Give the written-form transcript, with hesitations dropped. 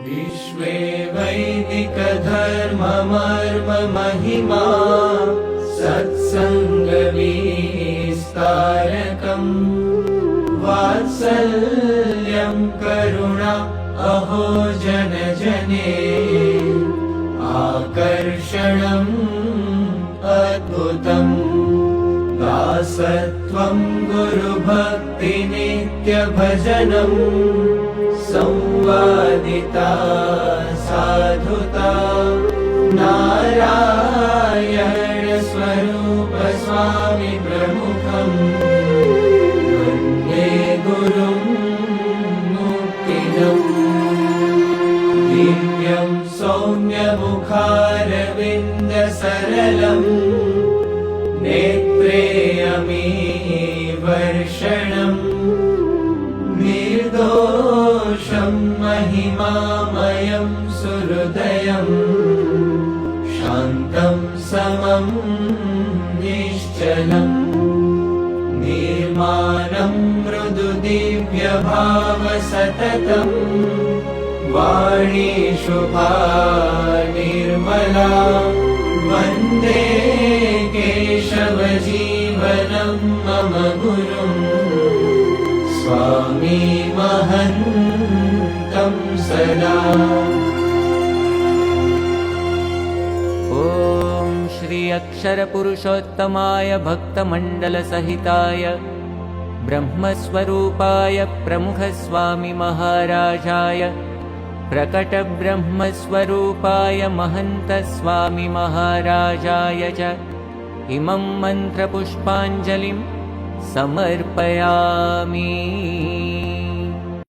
विश्वे वैदिकधर्ममर्ममहिमा सत्सङ्गविस्तारकम् वात्सल्यं करुणा अहो जनजने आकर्षणम् अद्भुतम् दासत्वं गुरुभक्तिनित्यभजनम् संवादिता साधुता नारायण स्वरूप स्वामी प्रमुखम् वन्दे गुरुं मुक्तिदम् दिव्यं सौम्यमुखारविन्द सरलम् नेत्रे अमीवर्षणम् निर्दोषं महिमामयं सुहृदयम् शान्तं समं निश्चलम् निर्मानं मृदु दिव्यभाव सततम् वाणी शुभा निर्मला वन्दे केशवजीवनं मम गुरुम् स्वामी महन्तं सदा। ॐ श्री अक्षरपुरुषोत्तमाय भक्तमण्डलसहिताय ब्रह्मस्वरूपाय प्रमुखस्वामी महाराजाय प्रकटब्रह्मस्वरूपाय महन्तस्वामी महाराजाय च इमं मन्त्रपुष्पाञ्जलिं समर्पयामि।